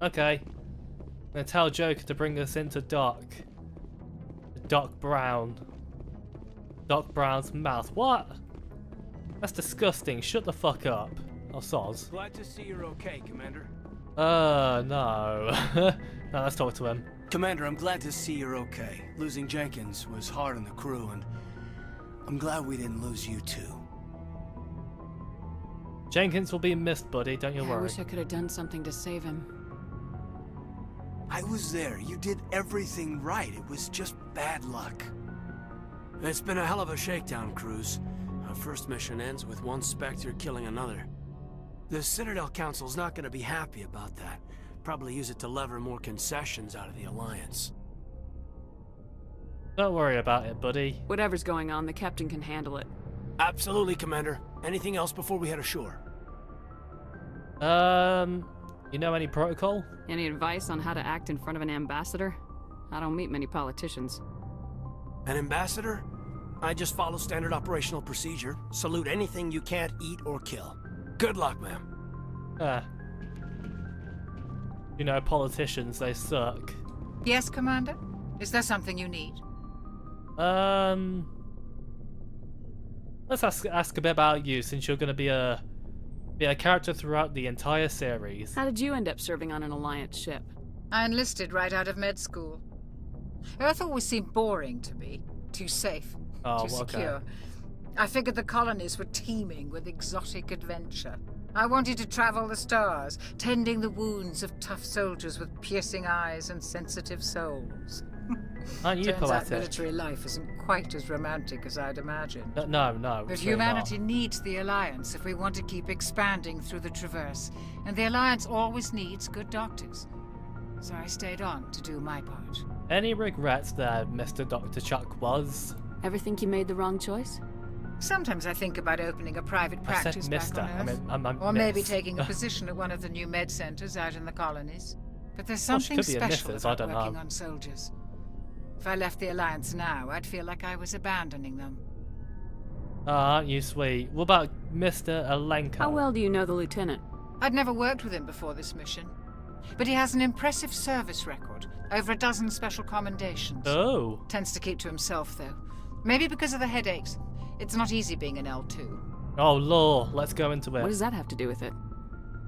Okay. I'm gonna tell Joker to bring us into Doc. Doc Brown. Doc Brown's mouth. What? That's disgusting. Shut the fuck up. Oh, soz. Glad to see you're okay, Commander. No. No, let's talk to him. Commander, I'm glad to see you're okay. Losing Jenkins was hard on the crew, and I'm glad we didn't lose you too. Jenkins will be missed, buddy. Don't you worry. I wish I could have done something to save him. I was there. You did everything right. It was just bad luck. It's been a hell of a shakedown, Cruz. Our first mission ends with one Spectre killing another. The Citadel Council's not going to be happy about that. Probably use it to lever more concessions out of the Alliance. Don't worry about it, buddy. Whatever's going on, the captain can handle it. Absolutely, Commander. Anything else before we head ashore? You know any protocol? Any advice on how to act in front of an ambassador? I don't meet many politicians. An ambassador? I just follow standard operational procedure. Salute anything you can't eat or kill. Good luck, ma'am. You know, politicians, they suck. Yes, Commander? Is there something you need? Let's ask a bit about you, since you're going to be a character throughout the entire series. How did you end up serving on an Alliance ship? I enlisted right out of med school. Earth always seemed boring to me. Too safe. Oh, too secure. okay. I figured the colonies were teeming with exotic adventure. I wanted to travel the stars, tending the wounds of tough soldiers with piercing eyes and sensitive souls. Aren't you Turns out poetic? military life isn't quite as romantic as I'd imagined. No. But it's really humanity not. needs the Alliance if we want to keep expanding through the Traverse, and the Alliance always needs good doctors. So I stayed on to do my part. Any regrets there, Mr. Dr. Chuck was? Ever think you made the wrong choice? Sometimes I think about opening a private practice back Mister. on Earth. I mean, I'm or maybe miss. taking a position at one of the new med centers out in the colonies. But there's Well, she something could be a special missus, I about don't working know. on soldiers. If I left the Alliance now, I'd feel like I was abandoning them. Aren't you sweet? What about Mr. Alenko? How well do you know the lieutenant? I'd never worked with him before this mission. But he has an impressive service record. Over a dozen special commendations. Oh. Tends to keep to himself, though. Maybe because of the headaches. It's not easy being an L2. Oh, law. Let's go into it. What does that have to do with it?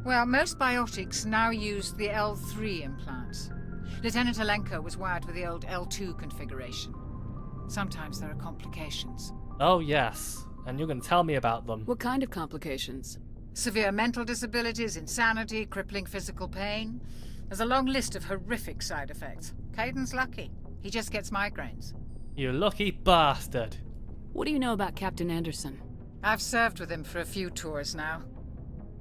Well, most biotics now use the L3 implants. Lieutenant Alenko was wired with the old L2 configuration. Sometimes there are complications. Oh, yes. And you're going to tell me about them. What kind of complications? Severe mental disabilities, insanity, crippling physical pain. There's a long list of horrific side effects. Caden's lucky. He just gets migraines. You lucky bastard. What do you know about Captain Anderson? I've served with him for a few tours now.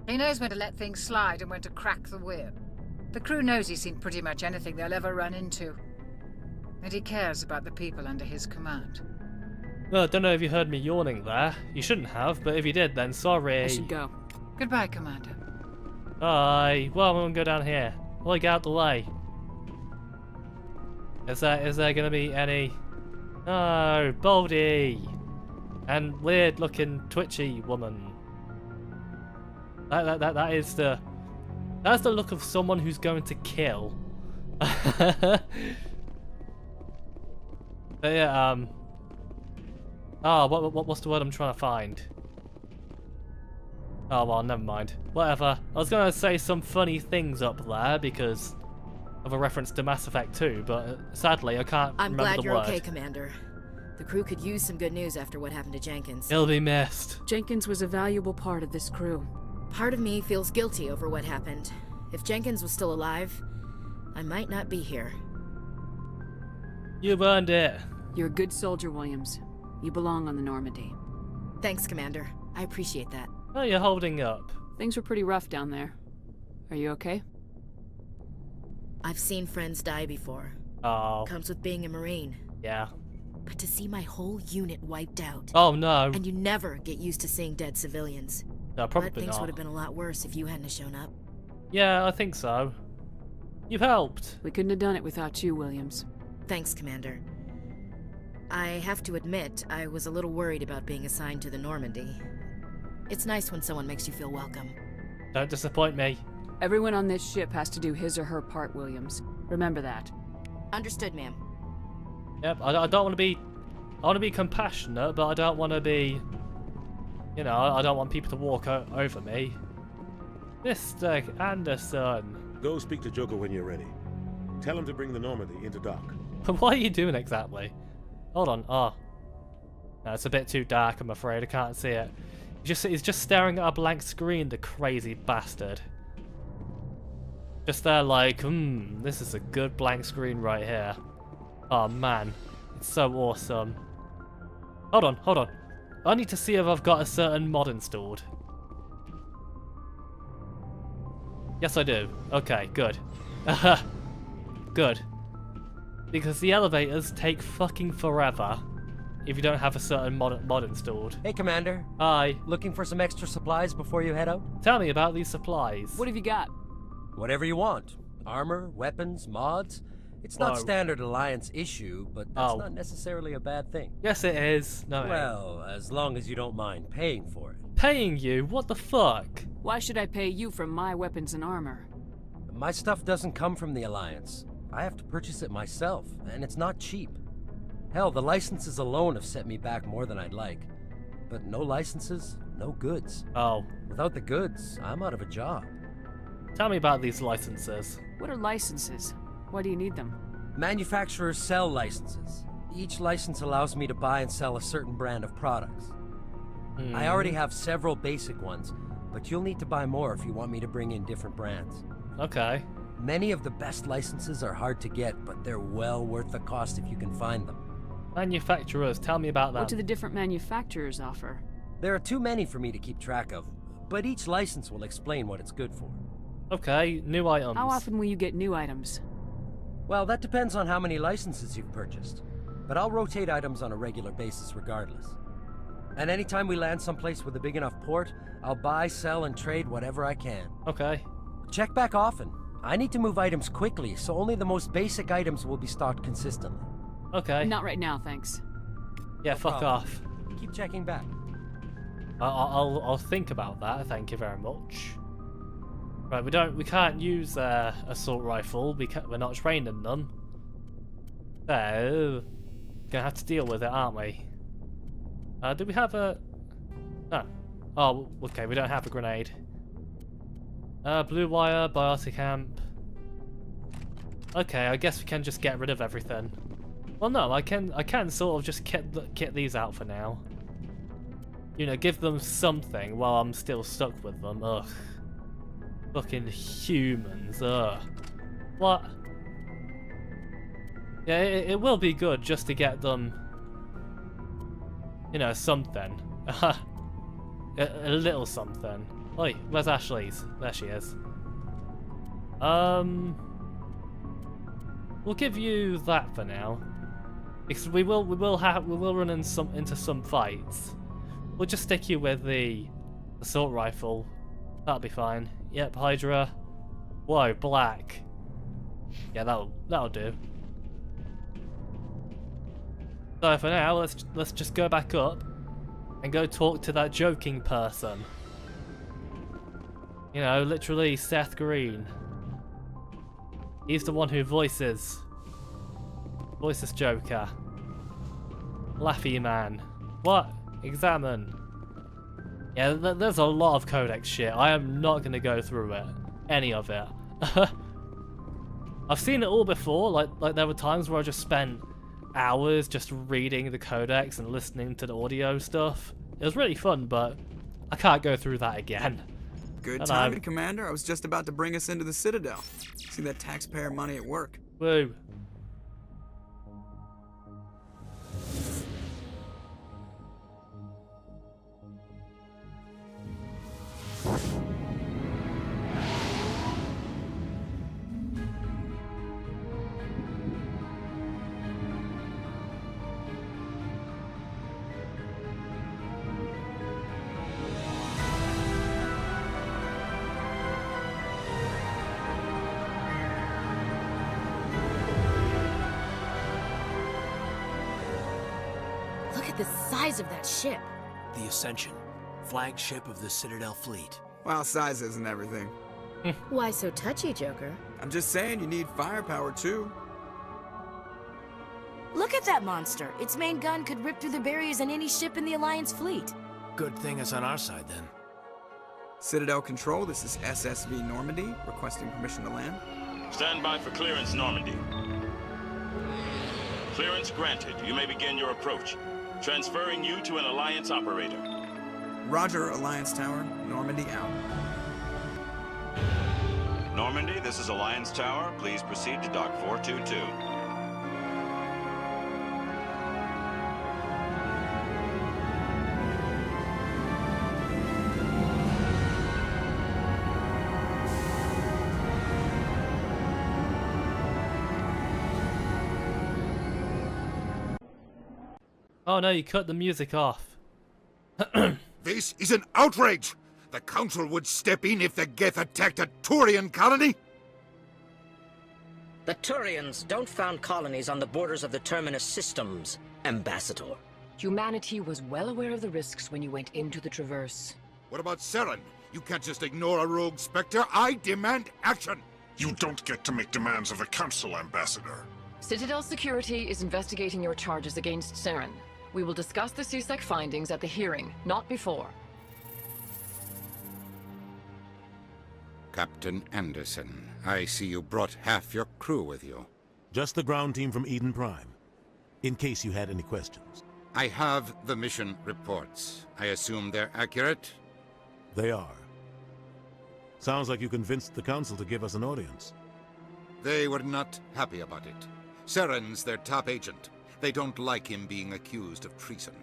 He knows when to let things slide and when to crack the whip. The crew knows he's seen pretty much anything they'll ever run into. And he cares about the people under his command. Well, I don't know if you heard me yawning there. You shouldn't have, but if you did, then sorry. I should go. Goodbye, Commander. Bye. Well, I'm going to go down here. Well, get out the way. Is there going to be any... No, Baldy. And weird looking twitchy woman. That's the look of someone who's going to kill. But yeah, oh, what's the word I'm trying to find? Oh well, never mind. Whatever. I was gonna say some funny things up there because of a reference to Mass Effect 2, but sadly I can't I'm remember glad the you're word. okay, Commander. The crew could use some good news after what happened to Jenkins. He'll be missed. Jenkins was a valuable part of this crew. Part of me feels guilty over what happened. If Jenkins was still alive, I might not be here. You've earned it. You're a good soldier, Williams. You belong on the Normandy. Thanks, Commander. I appreciate that. How are you holding up? Things were pretty rough down there. Are you okay? I've seen friends die before. Oh, Comes with being a Marine. yeah. But to see my whole unit wiped out. Oh no. And you never get used to seeing dead civilians. No, But probably things not. would have been a lot worse if you hadn't have shown up. Yeah, I think so. You've helped. We couldn't have done it without you, Williams. Thanks, Commander. I have to admit, I was a little worried about being assigned to the Normandy. It's nice when someone makes you feel welcome. Don't disappoint me. Everyone on this ship has to do his or her part, Williams. Remember that. Understood, ma'am. Yep, I don't want to be... I want to be compassionate, but I don't want to be... You know, I don't want people to walk over me. Mr. Anderson. Go speak to Joker when you're ready. Tell him to bring the Normandy into dock. What are you doing exactly? Hold on. Oh. No, it's a bit too dark, I'm afraid. I can't see it. He's just staring at a blank screen, the crazy bastard. Just there like, this is a good blank screen right here. Oh man, it's so awesome. Hold on. I need to see if I've got a certain mod installed. Yes, I do. Okay, good. Good. Because the elevators take fucking forever if you don't have a certain mod installed. Hey, Commander. Hi. Looking for some extra supplies before you head out? Tell me about these supplies. What have you got? Whatever you want. Armor, weapons, mods. It's not Whoa. standard Alliance issue, but that's not necessarily a bad thing. Yes, it is. No, it ain't. Well, as long as you don't mind paying for it. Paying you? What the fuck? Why should I pay you for my weapons and armor? My stuff doesn't come from the Alliance. I have to purchase it myself, and it's not cheap. Hell, the licenses alone have set me back more than I'd like. But no licenses, no goods. Oh. Without the goods, I'm out of a job. Tell me about these licenses. What are licenses? Why do you need them? Manufacturers sell licenses. Each license allows me to buy and sell a certain brand of products. I already have several basic ones, but you'll need to buy more if you want me to bring in different brands. Okay. Many of the best licenses are hard to get, but they're well worth the cost if you can find them. Manufacturers, tell me about What them. do the different manufacturers offer? There are too many for me to keep track of, but each license will explain what it's good for. Okay, new items. How often will you get new items? Well, that depends on how many licenses you've purchased, but I'll rotate items on a regular basis regardless. And anytime we land someplace with a big enough port, I'll buy, sell, and trade whatever I can. Okay. Check back often. I need to move items quickly, so only the most basic items will be stocked consistently. Okay. Not right now, thanks. Yeah, No fuck problem. off. Keep checking back. I'll think about that. Thank you very much. Right, we can't use assault rifle. We're not trained in them. So gonna have to deal with it, aren't we? Do we have a? No. Oh, okay. We don't have a grenade. Blue wire, biotic amp. Okay, I guess we can just get rid of everything. Well, no, I can sort of just kit these out for now. You know, give them something while I'm still stuck with them. Ugh. Fucking humans. Ugh. What? Yeah, it will be good just to get them. You know, something. a little something. Oi, where's Ashley's? There she is. We'll give you that for now. Because we will run into some fights. We'll just stick you with the assault rifle. That'll be fine. Yep, Hydra. Whoa, black. Yeah, that'll do. So for now, let's just go back up and go talk to that joking person. You know, literally Seth Green. He's the one who voices Joker. Laughy man. What? Examine. Yeah, there's a lot of codex shit. I am not going to go through it. Any of it. I've seen it all before. Like there were times where I just spent hours just reading the codex and listening to the audio stuff. It was really fun, but I can't go through that again. Good timing, Commander. I was just about to bring us into the Citadel. See that taxpayer money at work. Woo. Look at the size of that ship. The Ascension, flagship of the Citadel fleet. Well, size isn't everything. Why so touchy, Joker? I'm just saying you need firepower too. Look at that monster. Its main gun could rip through the barriers in any ship in the Alliance fleet. Good thing it's on our side, then. Citadel Control, this is SSV Normandy, requesting permission to land. Stand by for clearance, Normandy. Clearance granted. You may begin your approach. Transferring you to an Alliance operator. Roger, Alliance Tower. Normandy out. Normandy, this is Alliance Tower. Please proceed to Dock 422. Oh no, you cut the music off. This is an outrage! The Council would step in if the Geth attacked a Turian colony? The Turians don't found colonies on the borders of the Terminus systems, Ambassador. Humanity was well aware of the risks when you went into the Traverse. What about Saren? You can't just ignore a rogue Spectre. I demand action! You don't get to make demands of the Council, Ambassador. Citadel Security is investigating your charges against Saren. We will discuss the CSEC findings at the hearing, not before. Captain Anderson, I see you brought half your crew with you. Just the ground team from Eden Prime, in case you had any questions. I have the mission reports. I assume they're accurate? They are. Sounds like you convinced the Council to give us an audience. They were not happy about it. Saren's their top agent. They don't like him being accused of treason.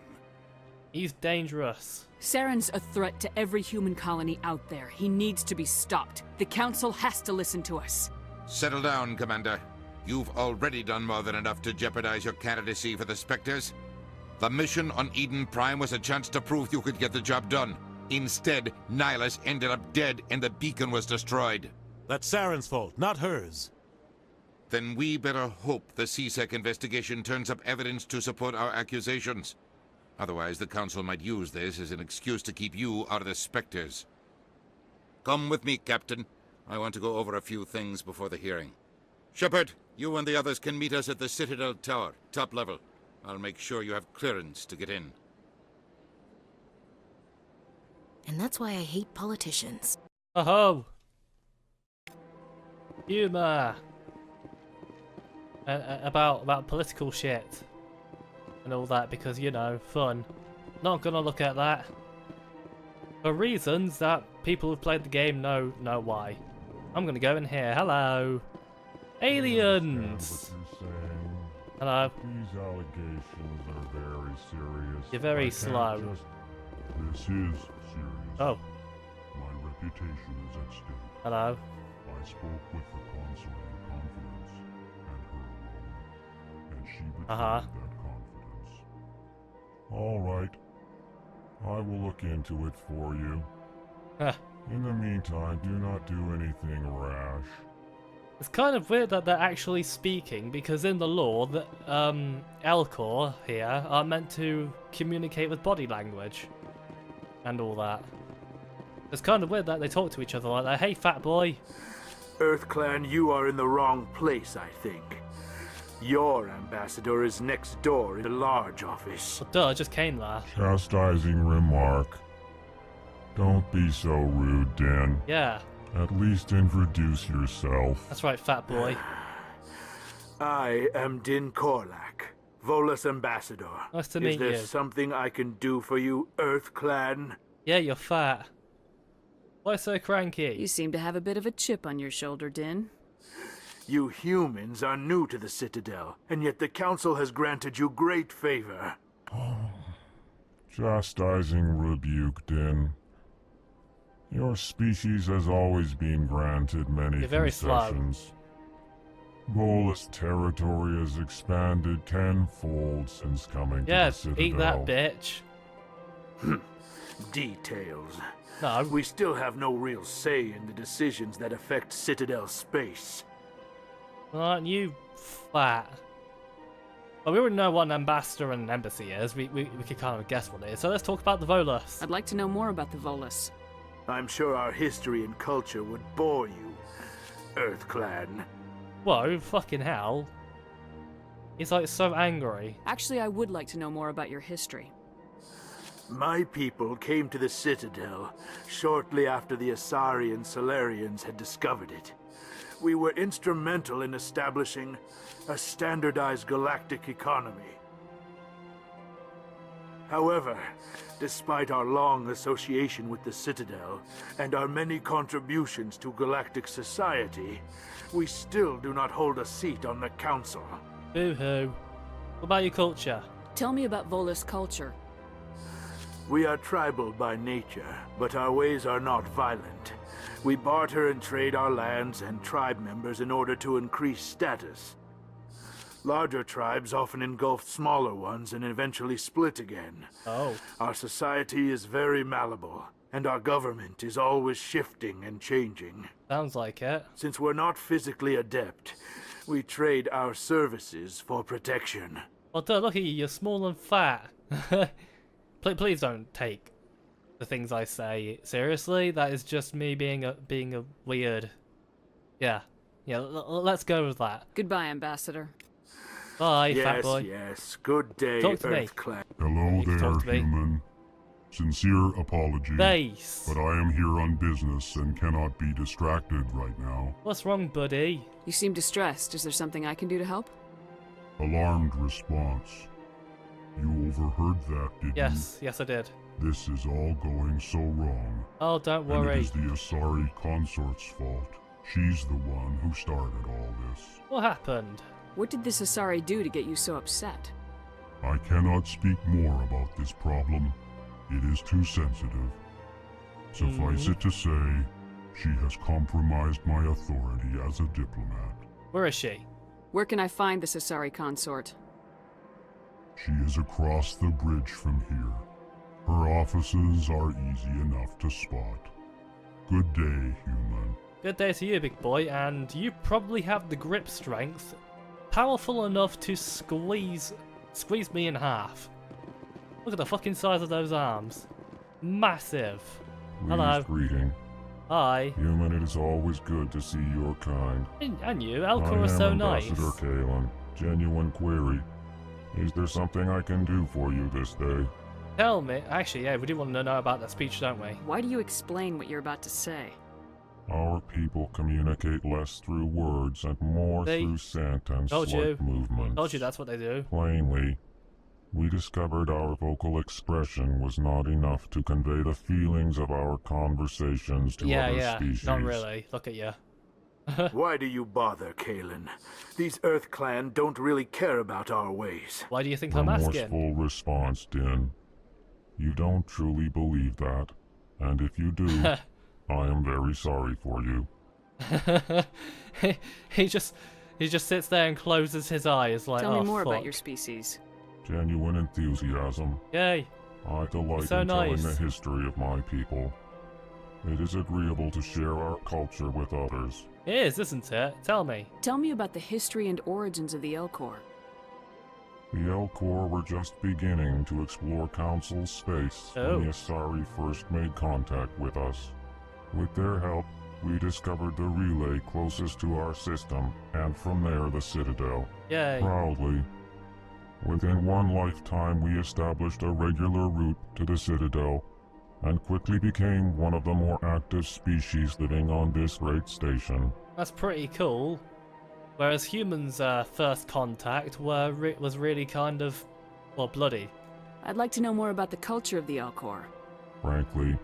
He's dangerous. Saren's a threat to every human colony out there. He needs to be stopped. The Council has to listen to us. Settle down, Commander. You've already done more than enough to jeopardize your candidacy for the Spectres. The mission on Eden Prime was a chance to prove you could get the job done. Instead, Nihilus ended up dead and the beacon was destroyed. That's Saren's fault, not hers. Then we better hope the CSEC investigation turns up evidence to support our accusations. Otherwise, the Council might use this as an excuse to keep you out of the Spectres. Come with me, Captain. I want to go over a few things before the hearing. Shepard, you and the others can meet us at the Citadel Tower, top level. I'll make sure you have clearance to get in. And that's why I hate politicians. Oh-ho! Humor! About political shit. And all that because, you know, fun. Not gonna look at that. For reasons that people who've played the game know why. I'm gonna go in here. Hello! Aliens! Hello. These allegations are very serious. You're very slow. This is serious. Oh. My reputation is at stake. Hello. I spoke with the consul in confidence, and her alone, and she betrayed that confidence. All right. I will look into it for you. In the meantime, do not do anything rash. It's kind of weird that they're actually speaking, because in the lore, the Elcor here are meant to communicate with body language. And all that. It's kind of weird that they talk to each other like that. Hey, fat boy. EarthClan, you are in the wrong place, I think. Your ambassador is next door in the large office. Well, duh, I just came there. Chastising remark. Don't be so rude, Din. Yeah. At least introduce yourself. That's right, fat boy. I am Din Korlak, Volus ambassador. Nice to meet you. Is there something I can do for you, EarthClan? Yeah, you're fat. Why so cranky? You seem to have a bit of a chip on your shoulder, Din. You humans are new to the Citadel, and yet the Council has granted you great favor. Chastising rebuke, Din. Your species has always been granted many concessions. Volus territory has expanded tenfold since coming to the Citadel. Eat that, bitch. Details. No. We still have no real say in the decisions that affect Citadel space. Aren't you fat? Well, we already know what an ambassador and an embassy is. We could kind of guess what it is. So let's talk about the Volus. I'd like to know more about the Volus. I'm sure our history and culture would bore you, Earth Clan. Whoa, fucking hell. He's like so angry. Actually, I would like to know more about your history. My people came to the Citadel shortly after the Asari and Solarians had discovered it. We were instrumental in establishing a standardized galactic economy. However, despite our long association with the Citadel and our many contributions to galactic society, we still do not hold a seat on the Council. Boo-hoo. What about your culture? Tell me about Volus culture. We are tribal by nature, but our ways are not violent. We barter and trade our lands and tribe members in order to increase status. Larger tribes often engulf smaller ones and eventually split again. Oh. Our society is very malleable, and our government is always shifting and changing. Sounds like it. Since we're not physically adept, we trade our services for protection. Well, duh, look at you, you're small and fat. Please don't take the things I say seriously. That is just me being a weird. Yeah, let's go with that. Goodbye, Ambassador. Bye, fat boy. Yes. Good day, Talk to me. Earth Clan. Hello there, human. Sincere apologies, Base. but I am here on business and cannot be distracted right now. What's wrong, buddy? You seem distressed. Is there something I can do to help? Alarmed response. You overheard that, did you? Yes, I did. This is all going so wrong. Oh, don't And worry. it is the Asari consort's fault. She's the one who started all this. What happened? What did this Asari do to get you so upset? I cannot speak more about this problem. It is too sensitive. Suffice it to say, she has compromised my authority as a diplomat. Where is she? Where can I find this Asari consort? She is across the bridge from here. Her offices are easy enough to spot. Good day, human. Good day to you, big boy, and you probably have the grip strength powerful enough to squeeze me in half. Look at the fucking size of those arms. Massive. Hello. Greeting. Hi. Human, it is always good to see your kind. And you, Elcor is so nice. Ambassador Kalen. Genuine query. Is there something I can do for you this day? Tell me. Actually, yeah, we do want to know about that speech, don't we? Why do you explain what you're about to say? Our people communicate less through words and more through scent and slight movements. Told you that's what they do. Plainly, we discovered our vocal expression was not enough to convey the feelings of our conversations to other species. Not really. Look at you. Why do you bother, Kalen? These Earth Clan don't really care about our ways. Why do you think I'm asking? Remorseful response, Din. You don't truly believe that, and if you do, I am very sorry for you. he just sits there and closes his eyes like, Tell me more fuck. about your species. Genuine enthusiasm. Yay. I delight So in telling nice. the history of my people. It is agreeable to share our culture with others. It is, isn't it? Tell me. Tell me about the history and origins of the Elcor. The Elcor were just beginning to explore Council space when the Asari first made contact with us. With their help, we discovered the relay closest to our system, and from there the Citadel. Yay. Proudly. Within one lifetime we established a regular route to the Citadel, and quickly became one of the more active species living on this great station. That's pretty cool. Whereas humans' first contact was really kind of, well, bloody. I'd like to know more about the culture of the Elcor. Frankly,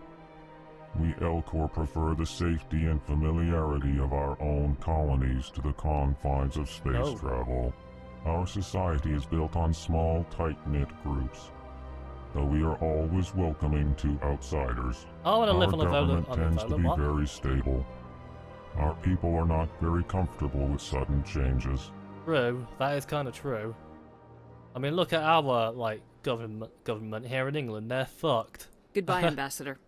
we Elcor prefer the safety and familiarity of our own colonies to the confines of space travel. Our society is built on small, tight-knit groups, though we are always welcoming to outsiders. I want to live on a government tends to be very stable. Our people are not very comfortable with sudden changes. True, that is kind of true. I mean, look at our government here in England. They're fucked. Goodbye, Ambassador.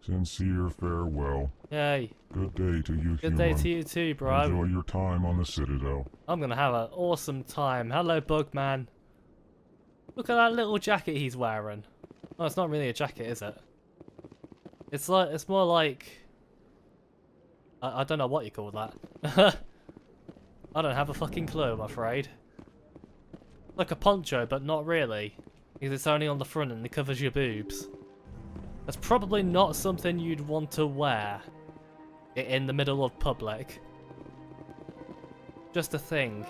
Sincere farewell. Yay. Good day to you, Good day to you too, bro. Enjoy your time on the Citadel. I'm gonna have an awesome time. Hello, Bugman. Look at that little jacket he's wearing. Oh, it's not really a jacket, is it? It's more like I don't know what you call that. I don't have a fucking clue, I'm afraid. Like a poncho, but not really, because it's only on the front and it covers your boobs. That's probably not something you'd want to wear in the middle of public. Just a thing.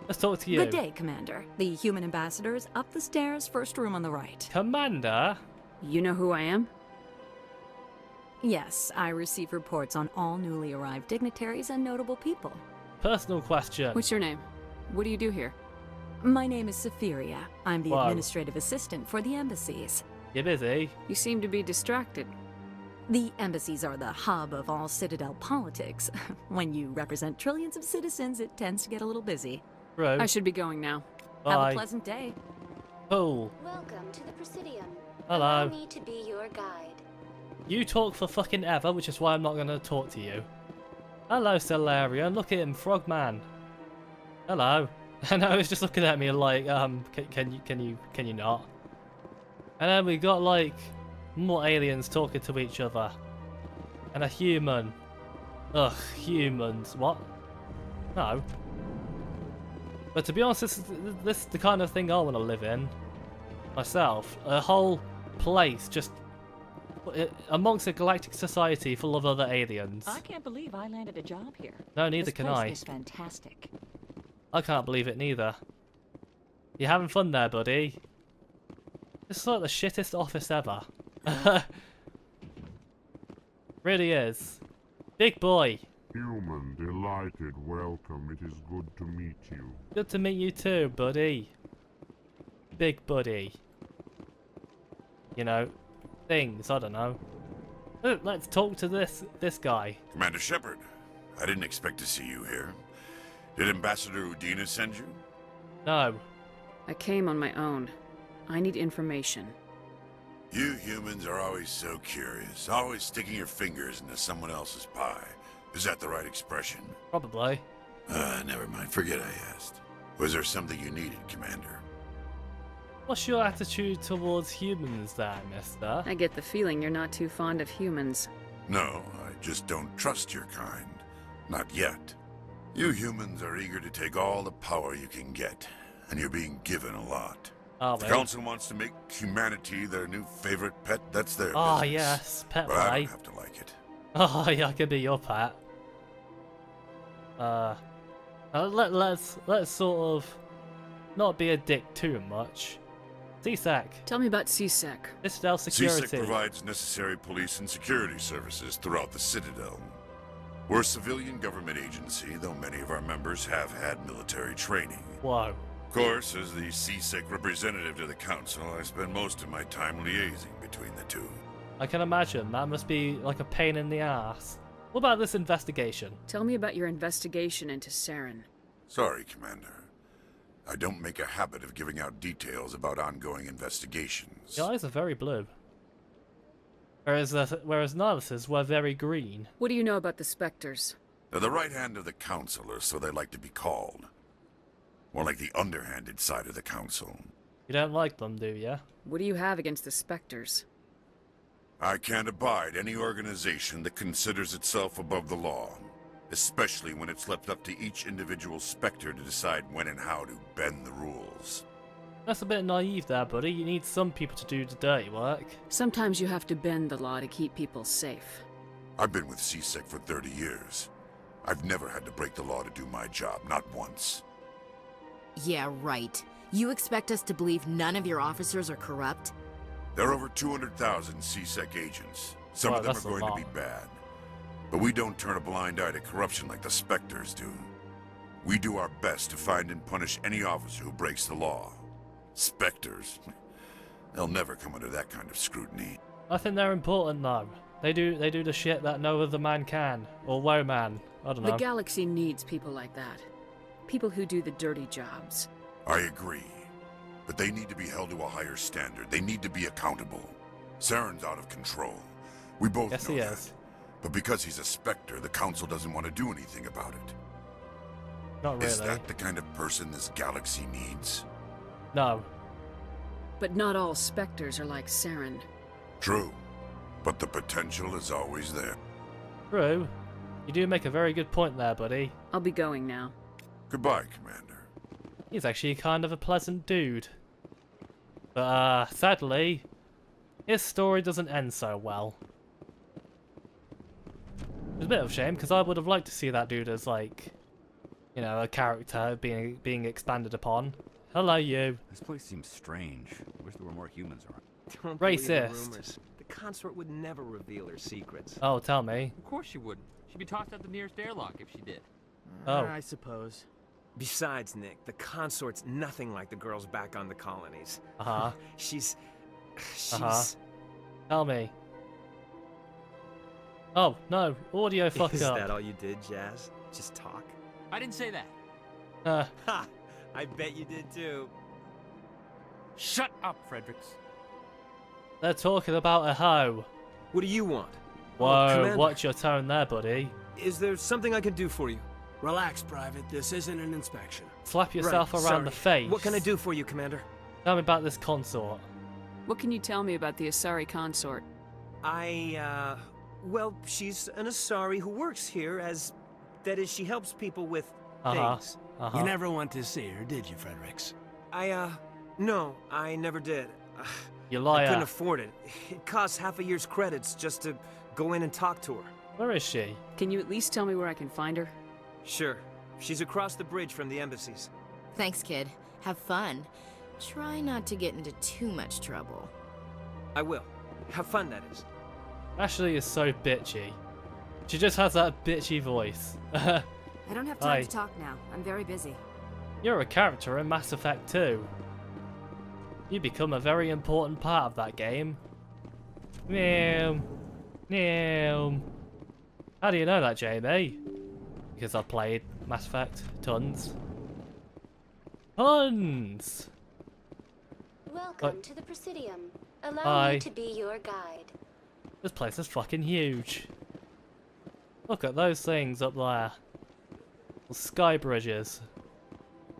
Let's talk to you. Good day, Commander. The human ambassador is up the stairs, first room on the right. Commander? You know who I am? Yes, I receive reports on all newly arrived dignitaries and notable people. Personal question. What's your name? What do you do here? My name is Cytheria. I'm the Wow. administrative assistant for the embassies. You busy? You seem to be distracted. The embassies are the hub of all Citadel politics. When you represent trillions of citizens, it tends to get a little busy. Bro. I should be going now. Bye. Have a pleasant day. Cool. Welcome to the Presidium. Hello. Allow me to be your guide. You talk for fucking ever, which is why I'm not gonna talk to you. Hello, Solarian. Look at him, Frogman. Hello. And I was just looking at me like, can you not? And then we got like more aliens talking to each other, and a human. Ugh, humans. What? No. But to be honest, this is the kind of thing I want to live in myself. A whole place just amongst a galactic society full of other aliens. I can't believe I landed a job here. No, neither can I. This place is fantastic. I can't believe it neither. You having fun there, buddy? This is like the shittest office ever. Really is. Big boy. Human, delighted, welcome. It is good to meet you. Good to meet you too, buddy. Big buddy. You know, things, I don't know. Let's talk to this guy. Commander Shepard, I didn't expect to see you here. Did Ambassador Udina send you? No. I came on my own. I need information. You humans are always so curious, always sticking your fingers into someone else's pie. Is that the right expression? Probably. Never mind. Forget I asked. Was there something you needed, Commander? What's your attitude towards humans there, mister? I get the feeling you're not too fond of humans. No, I just don't trust your kind. Not yet. You humans are eager to take all the power you can get, and you're being given a lot. Oh, if the Council wants to make humanity their new favorite pet, that's their business. business. Yes, pet But I play. don't have to like it. Oh yeah, I could be your pet. Let's sort of not be a dick too much. CSEC. Tell me about CSEC. Citadel security. CSEC provides necessary police and security services throughout the Citadel. We're a civilian government agency, though many of our members have had military training. Whoa. Of course, as the CSEC representative to the Council, I spend most of my time liaising between the two. I can imagine. That must be like a pain in the ass. What about this investigation? Tell me about your investigation into Saren. Sorry, Commander. I don't make a habit of giving out details about ongoing investigations. Your eyes are very blue. Whereas Nilus's were very green. What do you know about the Spectres? They're the right hand of the Council, or so they like to be called. More like the underhanded side of the Council. You don't like them, do you? What do you have against the Spectres? I can't abide any organization that considers itself above the law, especially when it's left up to each individual Spectre to decide when and how to bend the rules. That's a bit naive there, buddy. You need some people to do the dirty work. Sometimes you have to bend the law to keep people safe. I've been with CSEC for 30 years. I've never had to break the law to do my job, not once. Yeah, right. You expect us to believe none of your officers are corrupt? There are over 200,000 CSEC agents. Some Wow, of them that's are a going to lot. be bad. But we don't turn a blind eye to corruption like the Spectres do. We do our best to find and punish any officer who breaks the law. Spectres? They'll never come under that kind of scrutiny. I think they're important though. They do the shit that no other man can. Or woman. I don't know. The galaxy needs people like that. People who do the dirty jobs. I agree. But they need to be held to a higher standard. They need to be accountable. Saren's out of control. We both Yes, know he that. is. But because he's a Spectre, the Council doesn't want to do anything about it. Not really. Is that the kind of person this galaxy needs? No. But not all Spectres are like Saren. True, but the potential is always there. True. You do make a very good point there, buddy. I'll be going now. Goodbye, Commander. He's actually kind of a pleasant dude. But, sadly, his story doesn't end so well. It's a bit of a shame, because I would have liked to see that dude as, like, you know, a character being expanded upon. Hello, you. This place seems strange. I wish there were more humans around. Don't believe the Racist. rumors. The consort would never reveal her secrets. Oh, tell me. Of course she wouldn't. She'd be tossed out the nearest airlock if she did. Oh. I suppose. Besides, Nick, the consort's nothing like the girls back on the colonies. Uh-huh. She's... Tell me. Oh, no. Audio fuck Is up. that all you did, Jazz? Just talk? I didn't say that. Ha! I bet you did too. Shut up, Fredericks. They're talking about a hoe. What do you want? Whoa, Commander. watch your tone there, buddy. Is there something I can do for you? Relax, Private. This isn't an inspection. Slap yourself Right, around sorry. the face. What can I do for you, Commander? Tell me about this consort. What can you tell me about the Asari consort? Well, she's an Asari who works here as... That is, she helps people with Uh-huh. things. Uh-huh. You never went to see her, did you, Fredericks? No, I never did. You liar. I couldn't afford it. It costs half a year's credits just to go in and talk to her. Where is she? Can you at least tell me where I can find her? Sure. She's across the bridge from the embassies. Thanks, kid. Have fun. Try not to get into too much trouble. I will. Have fun, that is. Ashley is so bitchy. She just has that bitchy voice. I don't have time Hi. to talk now. I'm very busy. You're a character in Mass Effect 2. You become a very important part of that game. Meow. Meow. How do you know that, Jamie? Because I've played Mass Effect tons. Tons! Welcome to the Presidium. Allow Hi. me to be your guide. This place is fucking huge. Look at those things up there. The sky bridges.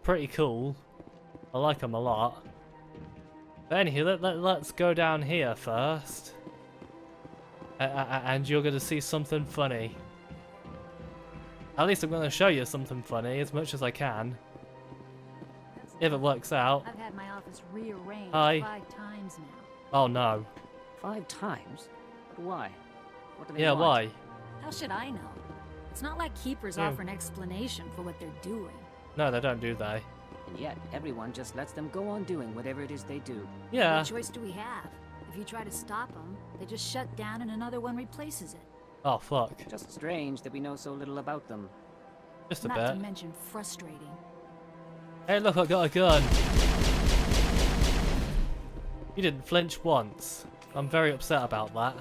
Pretty cool. I like them a lot. But anywho, let's go down here first. And you're going to see something funny. At least I'm going to show you something funny as much as I can. If it works out. I've had my office rearranged Hi. 5 times now. Oh no. 5 times? But why? What do they Yeah, want? why? How should I know? It's not like keepers Yeah. offer an explanation for what they're doing. No, they don't, do they? And yet, everyone just lets them go on doing whatever it is they do. Yeah. What choice do we have? If you try to stop them, they just shut down and another one replaces it. Oh, fuck. Just strange that we know so little about them. Just a Not bit. to mention frustrating. Hey, look, I got a gun. You didn't flinch once. I'm very upset about that.